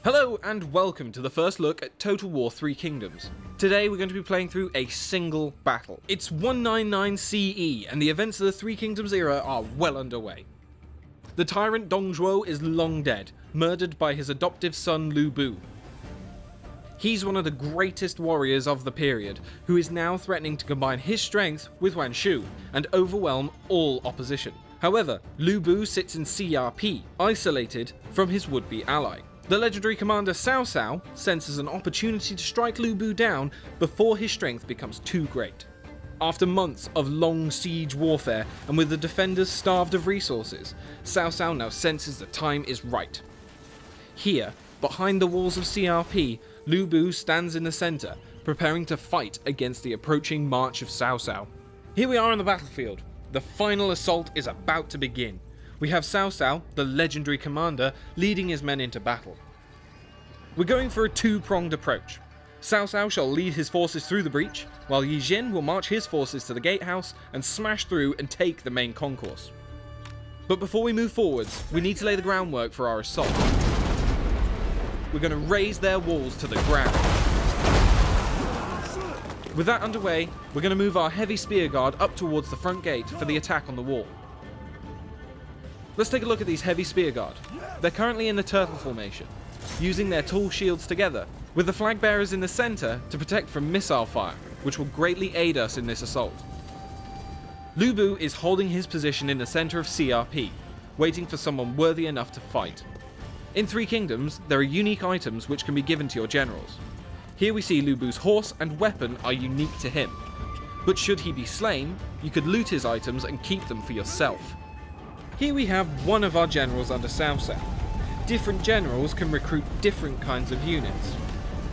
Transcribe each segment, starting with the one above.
Hello and welcome to the first look at Total War 3 Kingdoms. Today we're going to be playing through a single battle. It's 199 CE and the events of the Three Kingdoms era are well underway. The tyrant Dongzhuo is long dead, murdered by his adoptive son Lu Bu. He's one of the greatest warriors of the period, who is now threatening to combine his strength with Wan Shu and overwhelm all opposition. However, Lu Bu sits in Xiapi, isolated from his would-be ally. The legendary commander Cao Cao senses an opportunity to strike Lu Bu down before his strength becomes too great. After months of long siege warfare and with the defenders starved of resources, Cao Cao now senses the time is right. Here, behind the walls of CRP, Lu Bu stands in the centre, preparing to fight against the approaching march of Cao Cao. Here we are on the battlefield. The final assault is about to begin. We have Cao Cao, the legendary commander, leading his men into battle. We're going for a two-pronged approach. Cao Cao shall lead his forces through the breach, while Yi Jin will march his forces to the gatehouse and smash through and take the main concourse. But before we move forwards, we need to lay the groundwork for our assault. We're going to raze their walls to the ground. With that underway, we're going to move our heavy spear guard up towards the front gate for the attack on the wall. Let's take a look at these heavy spear guard. They're currently in the turtle formation, using their tall shields together, with the flag bearers in the centre to protect from missile fire, which will greatly aid us in this assault. Lu Bu is holding his position in the centre of CRP, waiting for someone worthy enough to fight. In Three Kingdoms, there are unique items which can be given to your generals. Here we see Lu Bu's horse and weapon are unique to him, but should he be slain, you could loot his items and keep them for yourself. Here we have one of our generals under Cao Cao. Different generals can recruit different kinds of units.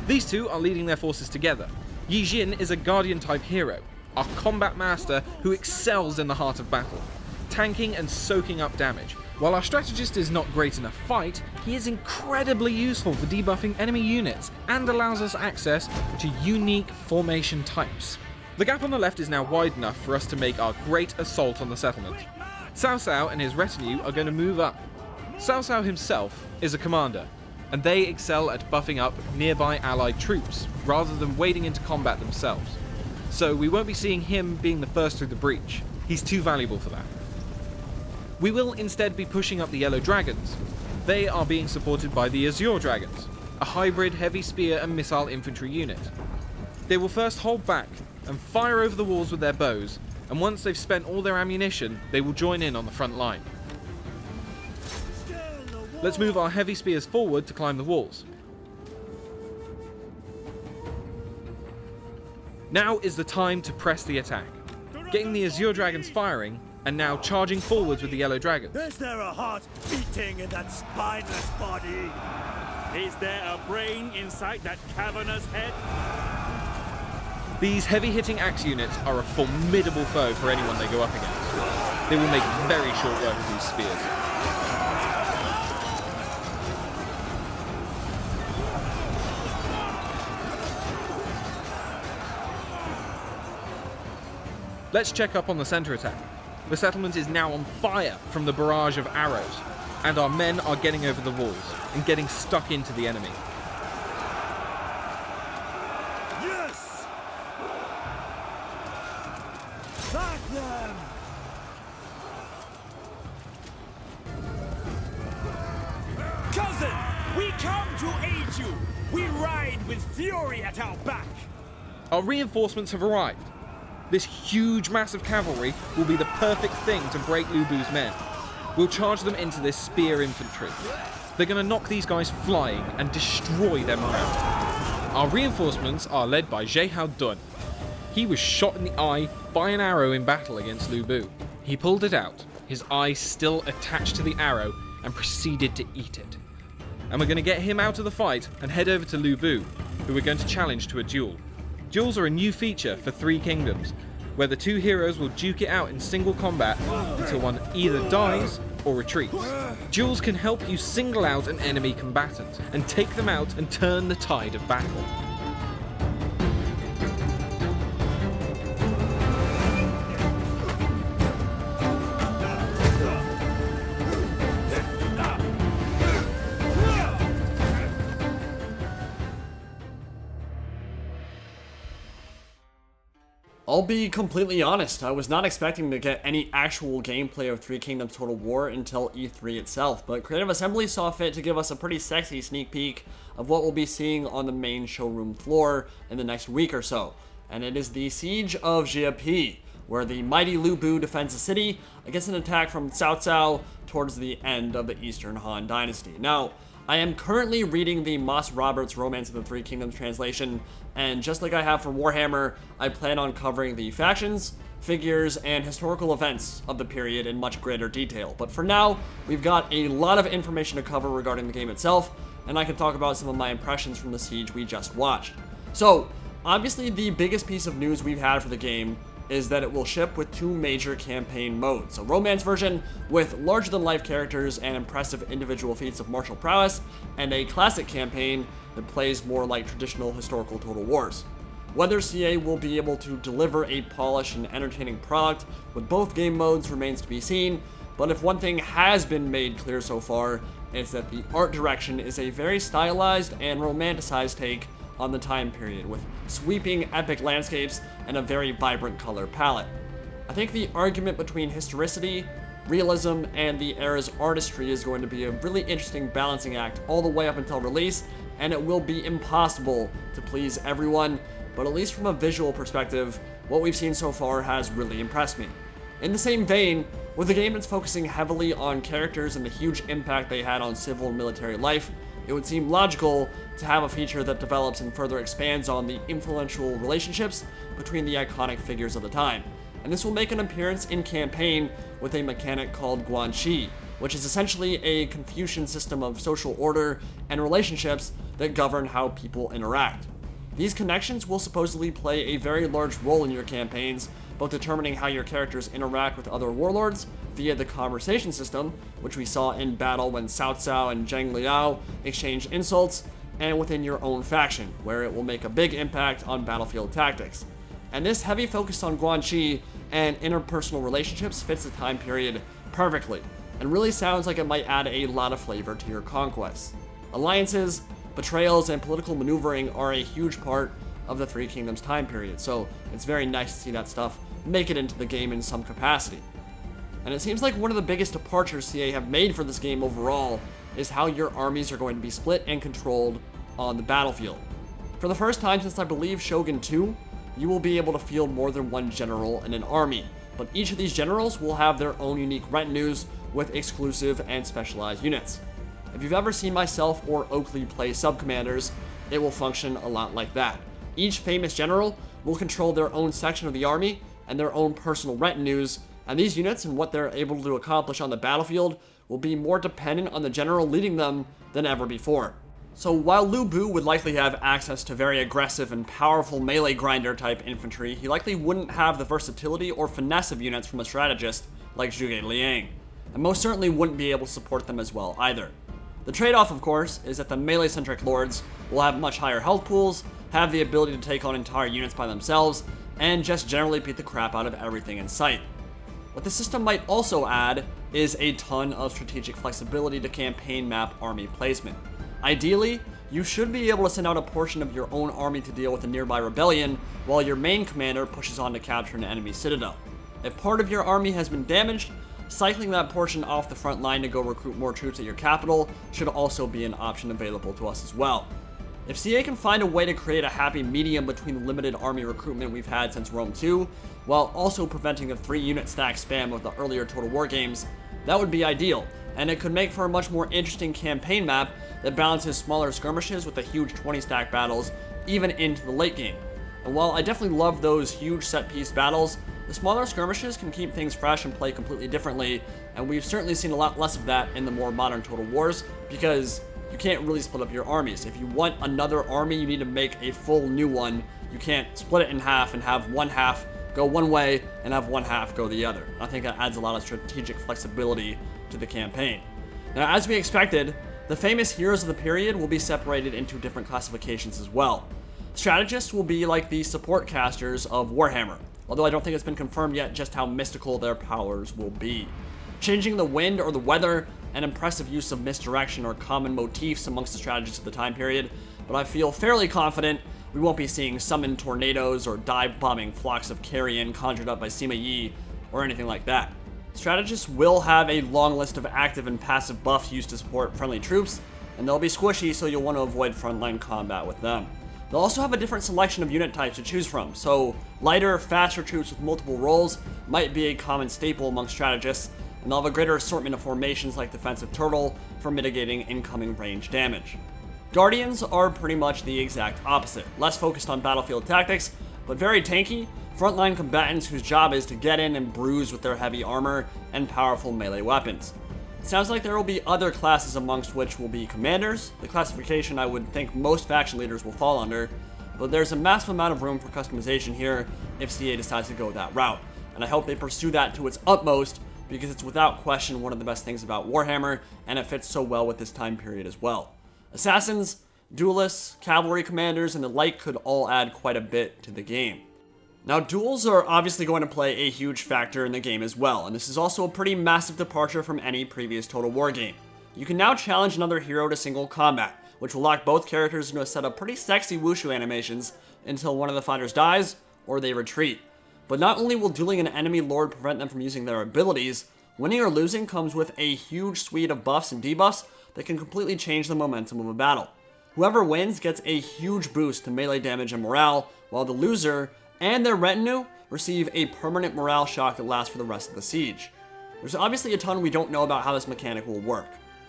These two are leading their forces together. Yi Jin is a guardian type hero, our combat master who excels in the heart of battle, tanking and soaking up damage. While our strategist is not great in a fight, he is incredibly useful for debuffing enemy units and allows us access to unique formation types. The gap on the left is now wide enough for us to make our great assault on the settlement. Cao Cao and his retinue are going to move up. Cao Cao himself is a commander, and they excel at buffing up nearby allied troops, rather than wading into combat themselves. So we won't be seeing him being the first through the breach. He's too valuable for that. We will instead be pushing up the Yellow Dragons. They are being supported by the Azure Dragons, a hybrid heavy spear and missile infantry unit. They will first hold back and fire over the walls with their bows, and once they've spent all their ammunition, they will join in on the front line. Let's move our heavy spears forward to climb the walls. Now is the time to press the attack, getting the Azure Dragons firing, and now charging forwards with the Yellow Dragons. Is there a heart beating in that spineless body? Is there a brain inside that cavernous head? These heavy-hitting axe units are a formidable foe for anyone they go up against. They will make very short work of these spears. Let's check up on the centre attack. The settlement is now on fire from the barrage of arrows, and our men are getting over the walls and getting stuck into the enemy. Yes! Back them! Cousin, we come to aid you. We ride with fury at our back. Our reinforcements have arrived. This huge mass of cavalry will be the perfect thing to break Lu Bu's men. We'll charge them into this spear infantry. They're going to knock these guys flying and destroy their morale. Our reinforcements are led by Zhehao Dun. He was shot in the eye by an arrow in battle against Lu Bu. He pulled it out, his eye still attached to the arrow, and proceeded to eat it. And we're going to get him out of the fight and head over to Lu Bu, who we're going to challenge to a duel. Duels are a new feature for Three Kingdoms, where the two heroes will duke it out in single combat until one either dies or retreats. Duels can help you single out an enemy combatant and take them out and turn the tide of battle. I'll be completely honest, I was not expecting to get any actual gameplay of Three Kingdoms Total War until E3 itself, but Creative Assembly saw fit to give us a pretty sexy sneak peek of what we'll be seeing on the main showroom floor in the next week or so. And it is the Siege of Xiapi, where the mighty Lu Bu defends the city against an attack from Cao Cao towards the end of the Eastern Han Dynasty. Now, I am currently reading the Moss Roberts Romance of the Three Kingdoms translation, and just like I have for Warhammer, I plan on covering the factions, figures, and historical events of the period in much greater detail. But for now, we've got a lot of information to cover regarding the game itself, and I can talk about some of my impressions from the siege we just watched. So, obviously the biggest piece of news we've had for the game is that it will ship with 2 major campaign modes. A romance version with larger-than-life characters and impressive individual feats of martial prowess, and a classic campaign that plays more like traditional historical Total Wars. Whether CA will be able to deliver a polished and entertaining product with both game modes remains to be seen, but if one thing has been made clear so far, it's that the art direction is a very stylized and romanticized take on the time period, with sweeping epic landscapes and a very vibrant color palette. I think the argument between historicity, realism, and the era's artistry is going to be a really interesting balancing act all the way up until release, and it will be impossible to please everyone, but at least from a visual perspective, what we've seen so far has really impressed me. In the same vein, with a game that's focusing heavily on characters and the huge impact they had on civil and military life, it would seem logical to have a feature that develops and further expands on the influential relationships between the iconic figures of the time. And this will make an appearance in campaign with a mechanic called Guanxi, which is essentially a Confucian system of social order and relationships that govern how people interact. These connections will supposedly play a very large role in your campaigns, both determining how your characters interact with other warlords via the conversation system, which we saw in battle when Cao Cao and Zhang Liao exchanged insults, and within your own faction, where it will make a big impact on battlefield tactics. And this heavy focus on Guanxi and interpersonal relationships fits the time period perfectly, and really sounds like it might add a lot of flavor to your conquests. Alliances, betrayals, and political maneuvering are a huge part of the Three Kingdoms time period, so it's very nice to see that stuff make it into the game in some capacity. And it seems like one of the biggest departures CA have made for this game overall is how your armies are going to be split and controlled on the battlefield. For the first time since I believe Shogun 2, you will be able to field more than one general in an army, but each of these generals will have their own unique retinues with exclusive and specialized units. If you've ever seen myself or Oakley play sub-commanders, it will function a lot like that. Each famous general will control their own section of the army and their own personal retinues, and these units and what they're able to accomplish on the battlefield will be more dependent on the general leading them than ever before. So while Lu Bu would likely have access to very aggressive and powerful melee grinder type infantry, he likely wouldn't have the versatility or finesse of units from a strategist like Zhuge Liang, and most certainly wouldn't be able to support them as well either. The trade-off, of course, is that the melee-centric lords will have much higher health pools, have the ability to take on entire units by themselves, and just generally beat the crap out of everything in sight. What the system might also add is a ton of strategic flexibility to campaign map army placement. Ideally, you should be able to send out a portion of your own army to deal with a nearby rebellion, while your main commander pushes on to capture an enemy citadel. If part of your army has been damaged, cycling that portion off the front line to go recruit more troops at your capital should also be an option available to us as well. If CA can find a way to create a happy medium between the limited army recruitment we've had since Rome 2, while also preventing the 3-unit stack spam of the earlier Total War games, that would be ideal, and it could make for a much more interesting campaign map that balances smaller skirmishes with the huge 20-stack battles, even into the late game. And while I definitely love those huge set-piece battles, the smaller skirmishes can keep things fresh and play completely differently, and we've certainly seen a lot less of that in the more modern Total Wars, because you can't really split up your armies. If you want another army, you need to make a full new one. You can't split it in half and have one half go one way and have one half go the other. I think that adds a lot of strategic flexibility to the campaign. Now, as we expected, the famous heroes of the period will be separated into different classifications as well. Strategists will be like the support casters of Warhammer, although I don't think it's been confirmed yet just how mystical their powers will be. Changing the wind or the weather and impressive use of misdirection are common motifs amongst the strategists of the time period, but I feel fairly confident we won't be seeing summoned tornadoes or dive-bombing flocks of carrion conjured up by Sima Yi or anything like that. Strategists will have a long list of active and passive buffs used to support friendly troops, and they'll be squishy, so you'll want to avoid frontline combat with them. They'll also have a different selection of unit types to choose from, so lighter, faster troops with multiple roles might be a common staple among strategists, and they'll have a greater assortment of formations like Defensive Turtle for mitigating incoming range damage. Guardians are pretty much the exact opposite, less focused on battlefield tactics, but very tanky, frontline combatants whose job is to get in and bruise with their heavy armor and powerful melee weapons. It sounds like there will be other classes amongst which will be commanders, the classification I would think most faction leaders will fall under, but there's a massive amount of room for customization here if CA decides to go that route, and I hope they pursue that to its utmost because it's without question one of the best things about Warhammer, and it fits so well with this time period as well. Assassins, duelists, cavalry commanders, and the like could all add quite a bit to the game. Now, duels are obviously going to play a huge factor in the game as well, and this is also a pretty massive departure from any previous Total War game. You can now challenge another hero to single combat, which will lock both characters into a set of pretty sexy wushu animations until one of the fighters dies or they retreat. But not only will dueling an enemy lord prevent them from using their abilities, winning or losing comes with a huge suite of buffs and debuffs that can completely change the momentum of a battle. Whoever wins gets a huge boost to melee damage and morale, while the loser and their retinue receive a permanent morale shock that lasts for the rest of the siege. There's obviously a ton we don't know about how this mechanic will work.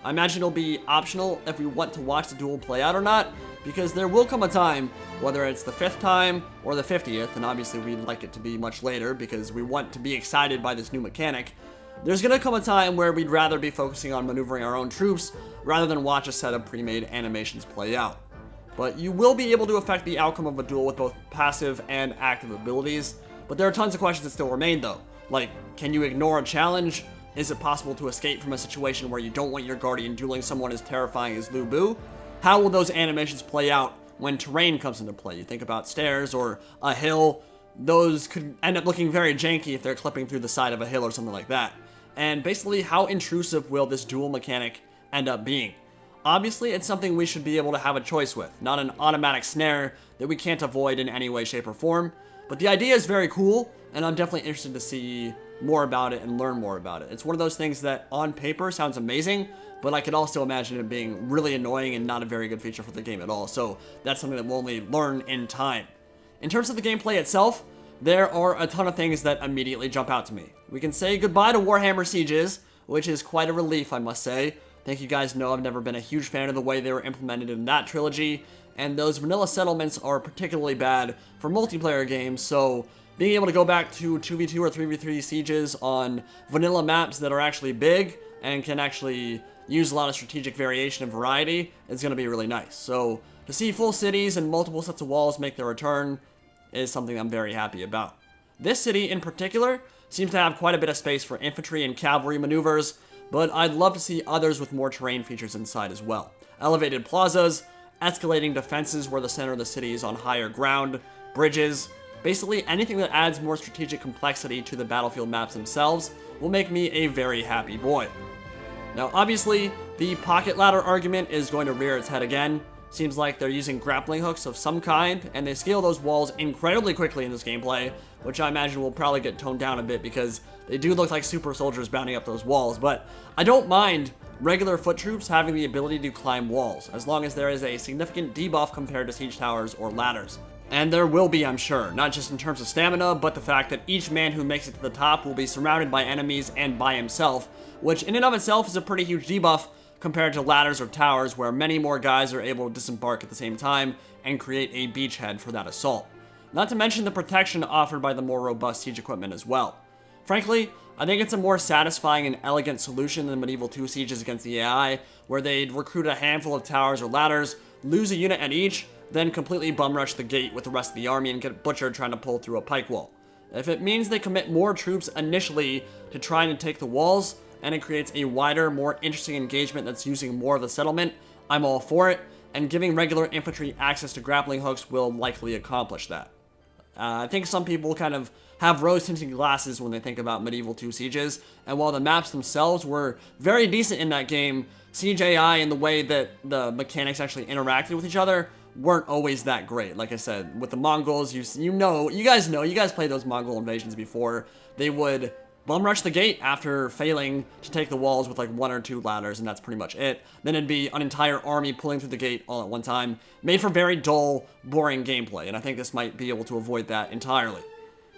I imagine it'll be optional if we want to watch the duel play out or not, because there will come a time, whether it's the 5th time or the 50th, and obviously we'd like it to be much later because we want to be excited by this new mechanic, there's gonna come a time where we'd rather be focusing on maneuvering our own troops rather than watch a set of pre-made animations play out. But you will be able to affect the outcome of a duel with both passive and active abilities. But there are tons of questions that still remain though. Like, can you ignore a challenge? Is it possible to escape from a situation where you don't want your guardian dueling someone as terrifying as Lu Bu? How will those animations play out when terrain comes into play? You think about stairs or a hill. Those could end up looking very janky if they're clipping through the side of a hill or something like that. And basically, how intrusive will this duel mechanic end up being? Obviously, it's something we should be able to have a choice with, not an automatic snare that we can't avoid in any way, shape, or form. But the idea is very cool, and I'm definitely interested to see more about it and learn more about it. It's one of those things that on paper sounds amazing, but I could also imagine it being really annoying and not a very good feature for the game at all, so that's something that we'll only learn in time. In terms of the gameplay itself, there are a ton of things that immediately jump out to me. We can say goodbye to Warhammer Sieges, which is quite a relief, I must say. I think you guys know I've never been a huge fan of the way they were implemented in that trilogy, and those vanilla settlements are particularly bad for multiplayer games, so being able to go back to 2v2 or 3v3 sieges on vanilla maps that are actually big and can actually use a lot of strategic variation and variety is going to be really nice. So to see full cities and multiple sets of walls make their return is something I'm very happy about. This city in particular seems to have quite a bit of space for infantry and cavalry maneuvers, but I'd love to see others with more terrain features inside as well. Elevated plazas, escalating defenses where the center of the city is on higher ground, bridges, basically anything that adds more strategic complexity to the battlefield maps themselves will make me a very happy boy. Now obviously, the pocket ladder argument is going to rear its head again. Seems like they're using grappling hooks of some kind, and they scale those walls incredibly quickly in this gameplay, which I imagine will probably get toned down a bit because they do look like super soldiers bounding up those walls, but I don't mind regular foot troops having the ability to climb walls, as long as there is a significant debuff compared to siege towers or ladders. And there will be, I'm sure, not just in terms of stamina, but the fact that each man who makes it to the top will be surrounded by enemies and by himself, which in and of itself is a pretty huge debuff compared to ladders or towers where many more guys are able to disembark at the same time and create a beachhead for that assault. Not to mention the protection offered by the more robust siege equipment as well. Frankly, I think it's a more satisfying and elegant solution than Medieval 2 sieges against the AI, where they'd recruit a handful of towers or ladders, lose a unit at each, then completely bum rush the gate with the rest of the army and get butchered trying to pull through a pike wall. If it means they commit more troops initially to trying to take the walls, and it creates a wider, more interesting engagement that's using more of the settlement, I'm all for it, and giving regular infantry access to grappling hooks will likely accomplish that. I think some people kind of have rose-tinted glasses when they think about Medieval 2 sieges, and while the maps themselves were very decent in that game, siege AI and the way that the mechanics actually interacted with each other weren't always that great. Like I said, with the Mongols, you guys played those Mongol invasions before. They would bum rush the gate after failing to take the walls with like 1 or 2 ladders, and that's pretty much it. Then it'd be an entire army pulling through the gate all at one time, made for very dull, boring gameplay, and I think this might be able to avoid that entirely.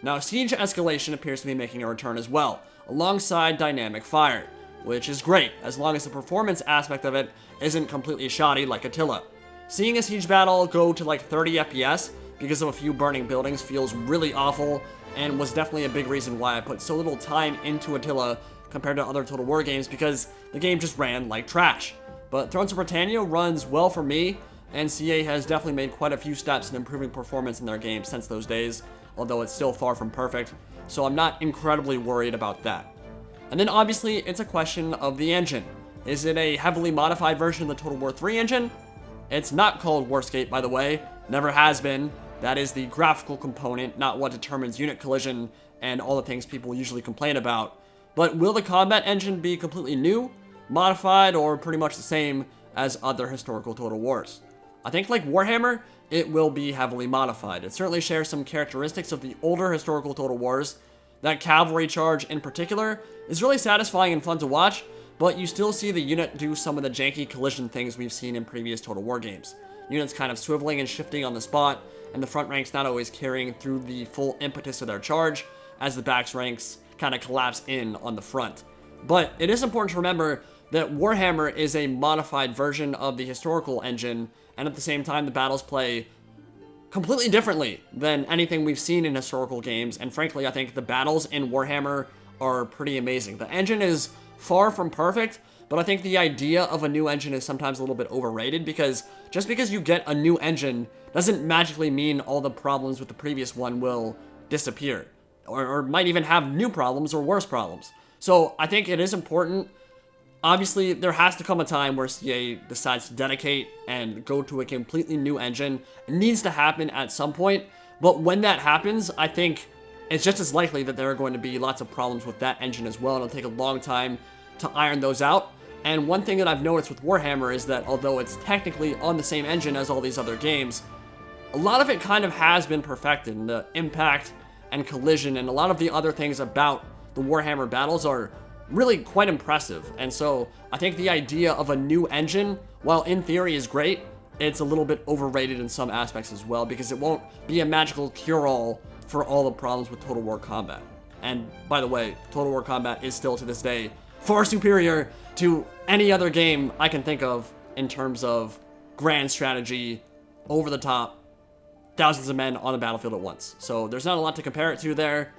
Now, siege escalation appears to be making a return as well, alongside dynamic fire, which is great, as long as the performance aspect of it isn't completely shoddy like Attila. Seeing a siege battle go to like 30 FPS because of a few burning buildings feels really awful, and was definitely a big reason why I put so little time into Attila compared to other Total War games, because the game just ran like trash. But Thrones of Britannia runs well for me, and CA has definitely made quite a few steps in improving performance in their game since those days, although it's still far from perfect, so I'm not incredibly worried about that. And then obviously, it's a question of the engine. Is it a heavily modified version of the Total War 3 engine? It's not called Warscape, by the way, never has been. That is the graphical component, not what determines unit collision and all the things people usually complain about. But will the combat engine be completely new, modified, or pretty much the same as other historical Total Wars? I think like Warhammer, it will be heavily modified. It certainly shares some characteristics of the older historical Total Wars. That cavalry charge in particular is really satisfying and fun to watch, but you still see the unit do some of the janky collision things we've seen in previous Total War games. Units kind of swiveling and shifting on the spot, and the front ranks not always carrying through the full impetus of their charge, as the back ranks kind of collapse in on the front. But it is important to remember that Warhammer is a modified version of the historical engine, and at the same time the battles play completely differently than anything we've seen in historical games, and frankly I think the battles in Warhammer are pretty amazing. The engine is far from perfect, but I think the idea of a new engine is sometimes a little bit overrated, because just because you get a new engine doesn't magically mean all the problems with the previous one will disappear, or might even have new problems or worse problems. So I think it is important. Obviously, there has to come a time where CA decides to dedicate and go to a completely new engine. It needs to happen at some point, but when that happens, I think it's just as likely that there are going to be lots of problems with that engine as well, and it'll take a long time to iron those out. And one thing that I've noticed with Warhammer is that although it's technically on the same engine as all these other games, a lot of it kind of has been perfected, and the impact and collision and a lot of the other things about the Warhammer battles are really quite impressive. And so I think the idea of a new engine, while in theory is great, it's a little bit overrated in some aspects as well, because it won't be a magical cure-all for all the problems with Total War combat. And by the way, Total War combat is still to this day far superior to any other game I can think of in terms of grand strategy, over the top, thousands of men on the battlefield at once. So there's not a lot to compare it to there.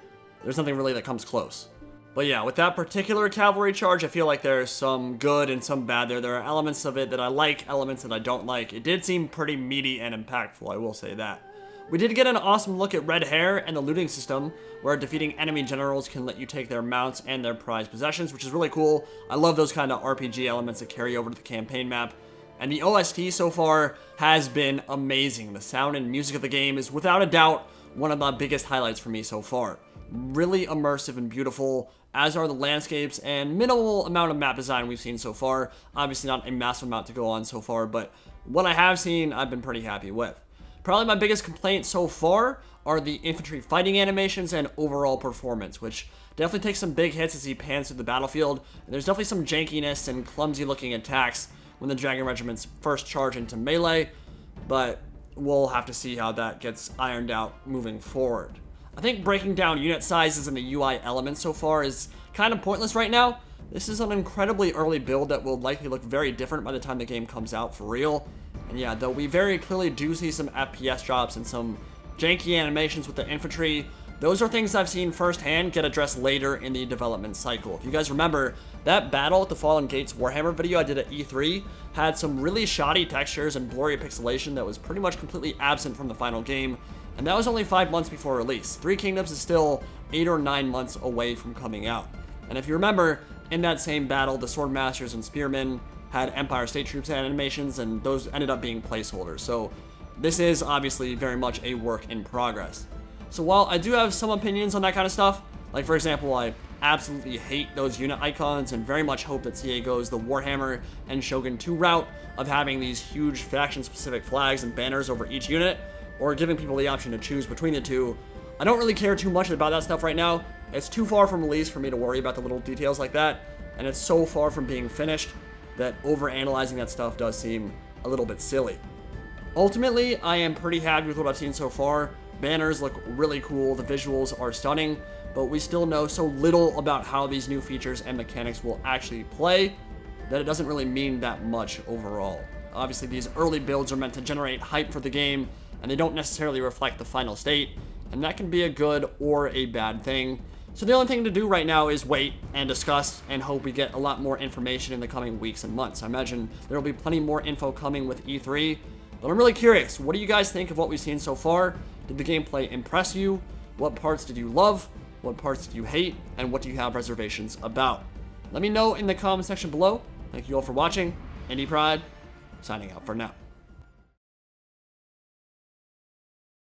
There's nothing really that comes close. But yeah, with that particular cavalry charge, I feel like there's some good and some bad there. There are elements of it that I like, elements that I don't like. It did seem pretty meaty and impactful, I will say that. We did get an awesome look at Red Hair and the looting system, where defeating enemy generals can let you take their mounts and their prized possessions, which is really cool. I love those kind of RPG elements that carry over to the campaign map. And the OST so far has been amazing. The sound and music of the game is without a doubt one of the biggest highlights for me so far. Really immersive and beautiful, as are the landscapes and minimal amount of map design we've seen so far. Obviously not a massive amount to go on so far, but what I have seen, I've been pretty happy with. Probably my biggest complaint so far are the infantry fighting animations and overall performance, which definitely takes some big hits as he pans through the battlefield. And there's definitely some jankiness and clumsy looking attacks when the Dragon Regiments first charge into melee, but we'll have to see how that gets ironed out moving forward. I think breaking down unit sizes and the UI elements so far is kind of pointless right now. This is an incredibly early build that will likely look very different by the time the game comes out for real. And yeah, though we very clearly do see some FPS drops and some janky animations with the infantry, those are things I've seen firsthand get addressed later in the development cycle. If you guys remember, that battle at the Fallen Gates Warhammer video I did at E3 had some really shoddy textures and blurry pixelation that was pretty much completely absent from the final game, and that was only 5 months before release. Three Kingdoms is still 8 or 9 months away from coming out. And if you remember, in that same battle, the Swordmasters and Spearmen had Empire State Troops animations, and those ended up being placeholders. So this is obviously very much a work in progress. So while I do have some opinions on that kind of stuff, like for example, I absolutely hate those unit icons and very much hope that CA goes the Warhammer and Shogun 2 route of having these huge faction-specific flags and banners over each unit, or giving people the option to choose between the two. I don't really care too much about that stuff right now. It's too far from release for me to worry about the little details like that, and it's so far from being finished that overanalyzing that stuff does seem a little bit silly. Ultimately, I am pretty happy with what I've seen so far. Banners look really cool, the visuals are stunning, but we still know so little about how these new features and mechanics will actually play that it doesn't really mean that much overall. Obviously, these early builds are meant to generate hype for the game, and they don't necessarily reflect the final state, and that can be a good or a bad thing. So the only thing to do right now is wait and discuss and hope we get a lot more information in the coming weeks and months. I imagine there will be plenty more info coming with E3, but I'm really curious. What do you guys think of what we've seen so far? Did the gameplay impress you? What parts did you love? What parts did you hate? And what do you have reservations about? Let me know in the comment section below. Thank you all for watching. Indie Pride, signing out for now.